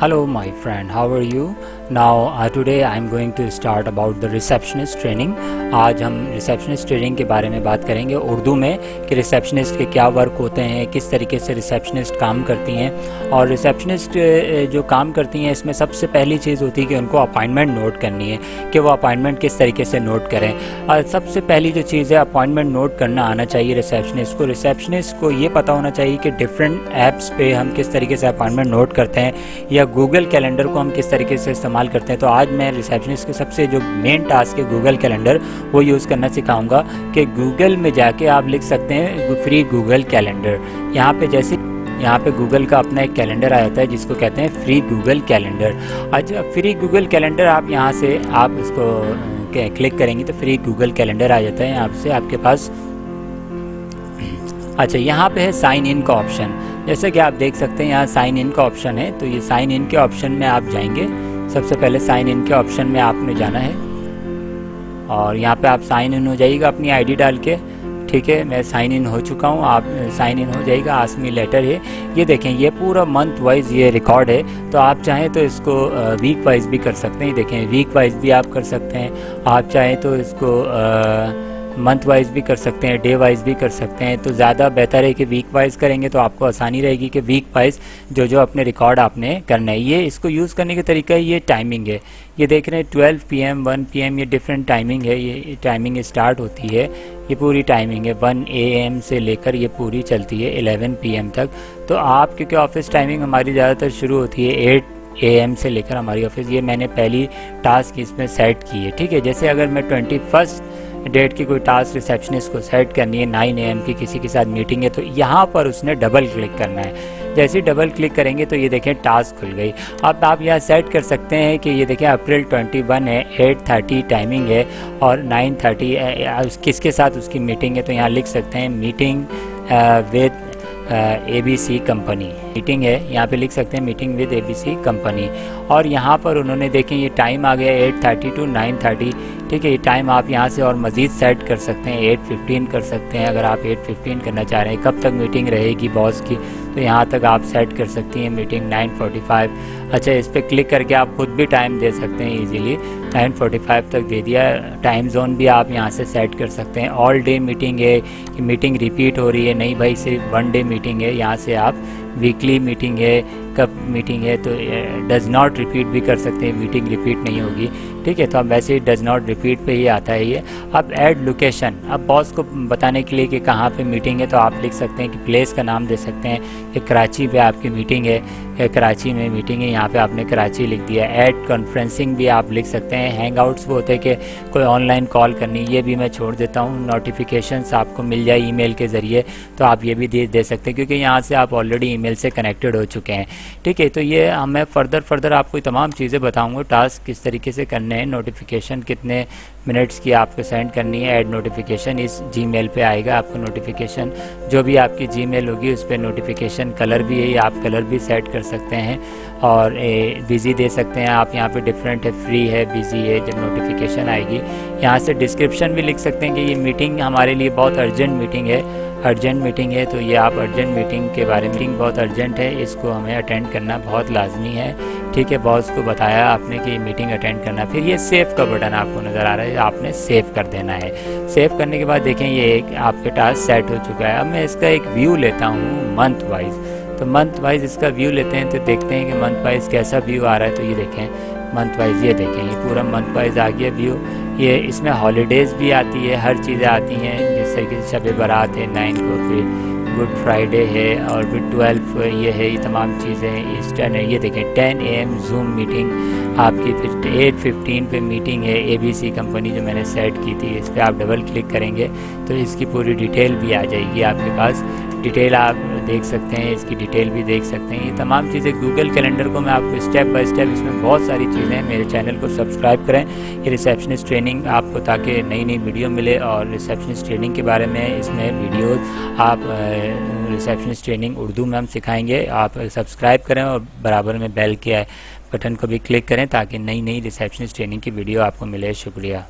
Hello my friend, how are you? Now today I am going to start about the receptionist training. आज हम receptionist training के बारे में बात करेंगे उर्दू में कि रिसेप्शनिस्ट के क्या वर्क होते हैं, किस तरीके से रिसेप्शनिस्ट काम करती हैं। और रिसेप्शनिस्ट जो काम करती हैं इसमें सबसे पहली चीज़ होती है कि उनको अपॉइंटमेंट नोट करनी है कि वो अपॉइंटमेंट किस तरीके से नोट करें। और सबसे पहली जो चीज़ है अपॉइंटमेंट नोट करना आना चाहिए रिसेप्शनिस्ट को ये पता होना चाहिए कि डिफरेंट ऐप्स पे हम किस तरीके से अपॉइंटमेंट नोट करते हैं या गूगल कैलेंडर को हम किस तरीके से इस्तेमाल करते हैं। तो आज मैं रिसेप्शनिस्ट के सबसे जो मेन टास्क है गूगल कैलेंडर वो यूज़ करना सिखाऊंगा कि गूगल में जाके आप लिख सकते हैं फ्री गूगल कैलेंडर। यहाँ पे गूगल का अपना एक कैलेंडर आ जाता है जिसको कहते हैं फ्री गूगल कैलेंडर। अच्छा, फ्री गूगल कैलेंडर आप यहाँ से आप इसको क्लिक करेंगे तो फ्री गूगल कैलेंडर आ जाता है यहाँ से आपके पास। अच्छा, यहाँ पे है साइन इन का ऑप्शन। जैसे कि आप देख सकते हैं यहाँ साइन इन का ऑप्शन है, तो ये साइन इन के ऑप्शन में आप जाएंगे। सबसे पहले साइन इन के ऑप्शन में आपने जाना है और यहाँ पे आप साइन इन हो जाइएगा अपनी आईडी डाल के। ठीक है, मैं साइन इन हो चुका हूँ, आप साइन इन हो जाइएगा। आस्मी लेटर है, ये देखें ये पूरा मंथ वाइज ये रिकॉर्ड है। तो आप चाहें तो इसको वीक वाइज भी कर सकते हैं। देखें वीक वाइज भी आप कर सकते हैं, आप चाहें तो इसको मंथ वाइज भी कर सकते हैं, डे वाइज भी कर सकते हैं। तो ज़्यादा बेहतर है कि वीक वाइज करेंगे तो आपको आसानी रहेगी कि वीक वाइज जो अपने रिकॉर्ड आपने करना है। ये इसको यूज़ करने का तरीका है, ये टाइमिंग है। ये देख रहे हैं 12 PM 1 PM ये डिफरेंट टाइमिंग है। ये टाइमिंग स्टार्ट होती है, ये पूरी टाइमिंग है 1 AM से लेकर ये पूरी चलती है 11 PM तक। तो आप क्योंकि ऑफिस टाइमिंग हमारी ज़्यादातर शुरू होती है 8 AM से लेकर हमारी ऑफिस, ये मैंने पहली टास्क इसमें सेट की है। ठीक है, जैसे अगर मैं 21 डेट की कोई टास्क रिसेप्शनिस्ट को सेट करनी है 9 AM की किसी के साथ मीटिंग है, तो यहाँ पर उसने डबल क्लिक करना है। जैसे ही डबल क्लिक करेंगे तो ये देखें टास्क खुल गई। अब आप यहाँ सेट कर सकते हैं कि ये देखें अप्रैल 21 है, 8:30 टाइमिंग है और 9:30 किसके साथ उसकी मीटिंग है। तो यहाँ लिख सकते हैं meeting with ABC company meeting है, यहाँ पे लिख सकते हैं मीटिंग विद ABC कंपनी। और यहाँ पर उन्होंने देखें ये टाइम आ गया 8:30 to 9:30। ठीक है, ये टाइम आप यहाँ से और मज़ीद सेट कर सकते हैं, 8:15 कर सकते हैं। अगर आप 8:15 करना चाह रहे हैं कब तक मीटिंग रहेगी बॉस की, तो यहाँ तक आप सेट कर सकती हैं मीटिंग 9:45। अच्छा, इस पर क्लिक करके आप खुद भी टाइम दे सकते हैं इजीली, 9:45 तक दे दिया। टाइम जोन भी आप यहाँ से सेट कर सकते हैं। ऑल डे मीटिंग है कि मीटिंग रिपीट हो रही है, नहीं भाई सिर्फ 1 डे मीटिंग है। यहाँ से आप वीकली मीटिंग है, कब मीटिंग है तो डज नॉट रिपीट भी कर सकते हैं, मीटिंग रिपीट नहीं होगी। ठीक है, तो अब वैसे ही डज नॉट रिपीट पे ही आता है ये। अब ऐड लोकेशन, अब बॉस को बताने के लिए कि कहाँ पे मीटिंग है तो आप लिख सकते हैं कि प्लेस का नाम दे सकते हैं कि कराची पे आपकी मीटिंग है, कराची में मीटिंग है, यहाँ पे आपने कराची लिख दिया। ऐड कॉन्फ्रेंसिंग भी आप लिख सकते हैं। हैंग आउट्स वो होते हैं कि कोई ऑनलाइन कॉल करनी, ये भी मैं छोड़ देता हूँ। नोटिफिकेशंस आपको मिल जाए ईमेल के ज़रिए तो आप ये भी दे सकते हैं क्योंकि यहाँ से आप ऑलरेडी ईमेल से कनेक्टेड हो चुके हैं। ठीक है, तो ये मैं फर्दर आपको तमाम चीज़ें बताऊँगा, टास्क किस तरीके से करने हैं, नोटिफिकेशन कितने मिनट्स की आपको सेंड करनी है। ऐड नोटिफिकेशन इस जीमेल पे आएगा आपको नोटिफिकेशन, जो भी आपकी जीमेल होगी उस पर नोटिफिकेशन। कलर भी है, आप कलर भी सेट कर सकते हैं और बिज़ी दे सकते हैं आप। यहाँ पे डिफरेंट है, फ्री है, बिज़ी है। जब नोटिफिकेशन आएगी यहाँ से डिस्क्रिप्शन भी लिख सकते हैं कि ये मीटिंग हमारे लिए बहुत अर्जेंट मीटिंग है, तो ये आप अर्जेंट मीटिंग के बारे में, मीटिंग बहुत अर्जेंट है, इसको हमें अटेंड करना बहुत लाजमी है। ठीक है, बॉस को बताया आपने कि मीटिंग अटेंड करना। फिर ये सेव का बटन आपको नज़र आ रहा है, आपने सेव कर देना है। सेव करने के बाद देखें ये एक आपके टास्क सेट हो चुका है। अब मैं इसका एक व्यू लेता हूँ मंथ वाइज, तो मंथ वाइज इसका व्यू लेते हैं तो देखते हैं कि मंथ वाइज कैसा व्यू आ रहा है। तो ये देखें मंथ वाइज, ये देखें ये पूरा मंथ वाइज आ गया व्यू। ये इसमें हॉलीडेज़ भी आती है, हर चीज़ें आती हैं, जैसे कि शब बारात है 9 को, फिर गुड फ्राइडे है और फिर 12 ये है, ये तमाम चीज़ें ईस्टर्न है। ये देखें 10 AM जूम मीटिंग आपकी, फिर 8:15 पे मीटिंग है ABC कंपनी जो मैंने सेट की थी। इस पर आप डबल क्लिक करेंगे तो इसकी पूरी डिटेल भी आ जाएगी आपके पास। डिटेल आप देख सकते हैं, इसकी डिटेल भी देख सकते हैं। ये तमाम चीज़ें गूगल कैलेंडर को मैं आपको स्टेप बाय स्टेप, इसमें बहुत सारी चीज़ें हैं। मेरे चैनल को सब्सक्राइब करें, ये रिसेप्शनिस्ट ट्रेनिंग आपको, ताकि नई वीडियो मिले। और रिसेप्शनिस्ट ट्रेनिंग के बारे में इसमें वीडियोस आप रिसेप्शनिस्ट ट्रेनिंग उर्दू में हम सिखाएंगे। आप सब्सक्राइब करें और बराबर में बेल के बटन को भी क्लिक करें ताकि नई रिसेप्शनिस्ट ट्रेनिंग की वीडियो आपको मिले। शुक्रिया।